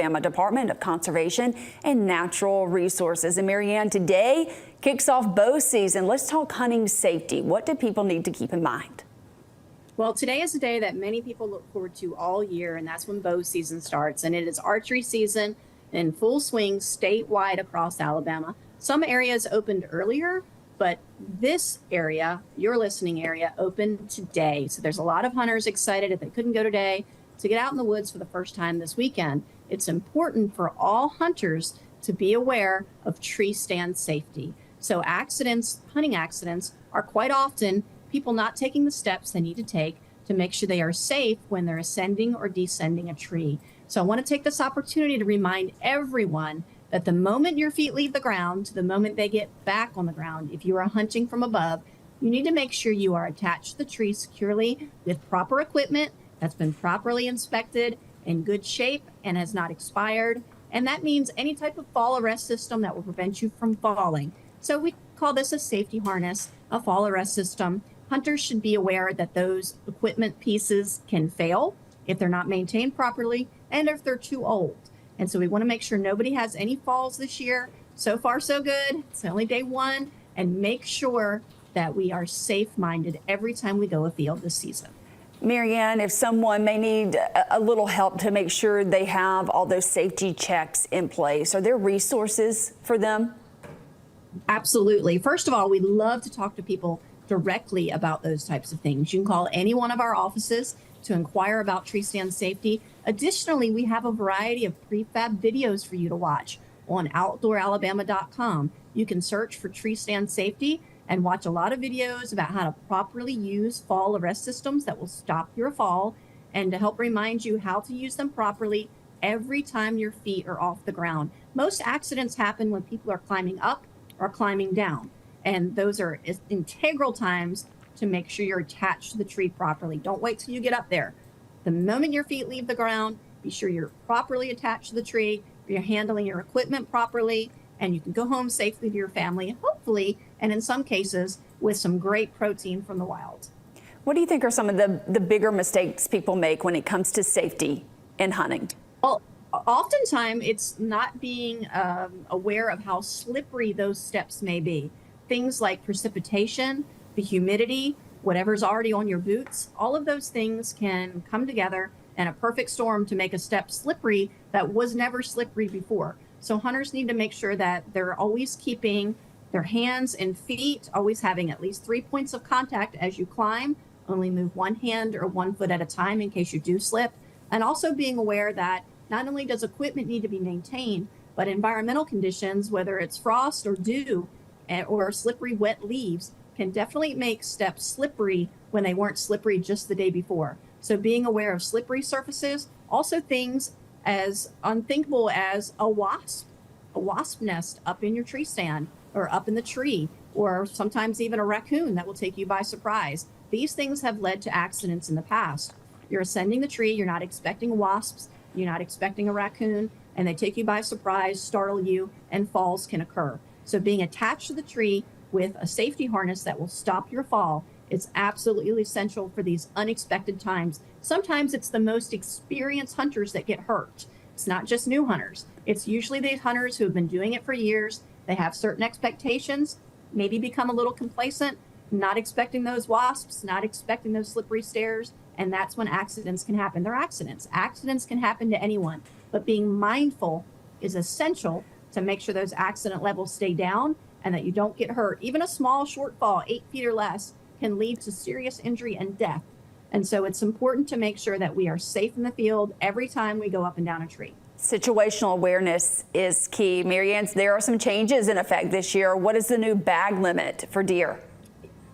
Alabama Department of Conservation and Natural Resources. And Marianne, today kicks off bow season. Let's talk hunting safety. What do people need to keep in mind? Well, today is a day that many people look forward to all year, and that's when bow season starts. And it is archery season in full swing statewide across Alabama. Some areas opened earlier, but this area, your listening area, opened today. So there's a lot of hunters excited, if they couldn't go today, to get out in the woods for the first time this weekend. It's important for all hunters to be aware of tree stand safety. So accidents, hunting accidents, are quite often people not taking the steps they need to take to make sure they are safe when they're ascending or descending a tree. So I want to take this opportunity to remind everyone that the moment your feet leave the ground to the moment they get back on the ground, if you are hunting from above, you need to make sure you are attached to the tree securely with proper equipment that's been properly inspected, in good shape, and has not expired. And that means any type of fall arrest system that will prevent you from falling. So we call this a safety harness, a fall arrest system. Hunters should be aware that those equipment pieces can fail if they're not maintained properly and if they're too old. And so we want to make sure nobody has any falls this year. So far, so good. It's only day one. And make sure that we are safe-minded every time we go afield this season. Marianne, if someone may need a little help to make sure they have all those safety checks in place, are there resources for them? Absolutely. First of all, we love to talk to people directly about those types of things. You can call any one of our offices to inquire about tree stand safety. Additionally, we have a variety of prefab videos for you to watch on outdooralabama.com. You can search for tree stand safety and watch a lot of videos about how to properly use fall arrest systems that will stop your fall and to help remind you how to use them properly every time your feet are off the ground. Most accidents happen when people are climbing up or climbing down, and those are integral times to make sure you're attached to the tree properly. Don't wait till you get up there. The moment your feet leave the ground, be sure you're properly attached to the tree, you're handling your equipment properly, and you can go home safely to your family, hopefully, and in some cases, with some great protein from the wild. What do you think are some of the bigger mistakes people make when it comes to safety in hunting? Well, oftentimes it's not being aware of how slippery those steps may be. Things like precipitation, the humidity, whatever's already on your boots, all of those things can come together in a perfect storm to make a step slippery that was never slippery before. So hunters need to make sure that they're always keeping their hands and feet, always having at least 3 points of contact as you climb. Only move one hand or 1 foot at a time in case you do slip. And also being aware that not only does equipment need to be maintained, but environmental conditions, whether it's frost or dew or slippery wet leaves, can definitely make steps slippery when they weren't slippery just the day before. So being aware of slippery surfaces, also things as unthinkable as a wasp nest up in your tree stand or up in the tree, or sometimes even a raccoon that will take you by surprise. These things have led to accidents in the past. You're ascending the tree, you're not expecting wasps, you're not expecting a raccoon, and they take you by surprise, startle you, and falls can occur. So being attached to the tree with a safety harness that will stop your fall is absolutely essential for these unexpected times. Sometimes it's the most experienced hunters that get hurt. It's not just new hunters. It's usually these hunters who have been doing it for years. They have certain expectations, maybe become a little complacent, not expecting those wasps, not expecting those slippery stairs, and that's when accidents can happen. They're accidents. Accidents can happen to anyone, but being mindful is essential to make sure those accident levels stay down and that you don't get hurt. Even a small short fall, 8 feet or less, can lead to serious injury and death. And so it's important to make sure that we are safe in the field every time we go up and down a tree. Situational awareness is key. Marianne, there are some changes in effect this year. What is the new bag limit for deer?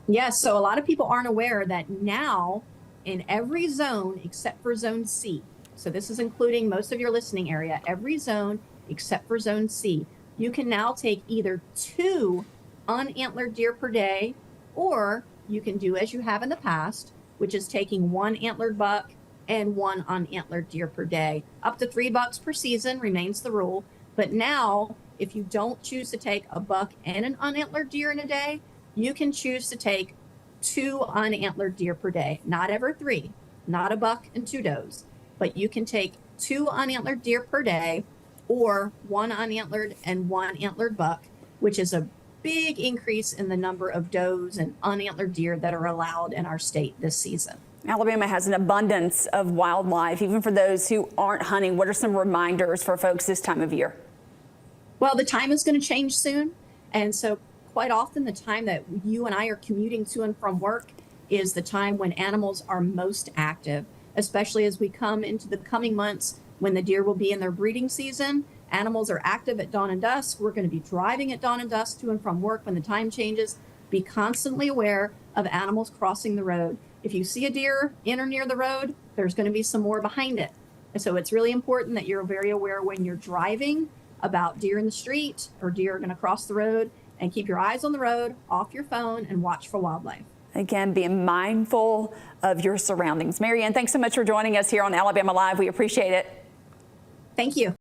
Yes, so a lot of people aren't aware that now in every zone except for zone C, so this is including most of your listening area, every zone except for zone C, you can now take either 2 unantlered deer per day, or you can do as you have in the past, which is taking 1 antlered buck and 1 unantlered deer per day. Up to 3 bucks per season remains the rule. But now, if you don't choose to take a buck and an unantlered deer in a day, you can choose to take 2 unantlered deer per day, not ever 3, not a buck and 2 does, but you can take 2 unantlered deer per day or 1 unantlered and 1 antlered buck, which is a big increase in the number of does and unantlered deer that are allowed in our state this season. Alabama has an abundance of wildlife, even for those who aren't hunting. What are some reminders for folks this time of year? Well, the time is going to change soon. And so quite often the time that you and I are commuting to and from work is the time when animals are most active, especially as we come into the coming months when the deer will be in their breeding season. Animals are active at dawn and dusk. We're going to be driving at dawn and dusk to and from work when the time changes. Be constantly aware of animals crossing the road. If you see a deer in or near the road, there's going to be some more behind it. And so it's really important that you're very aware when you're driving about deer in the street or deer are going to cross the road, and keep your eyes on the road, off your phone, and watch for wildlife. Again, being mindful of your surroundings. Marianne, thanks so much for joining us here on Alabama Live. We appreciate it. Thank you.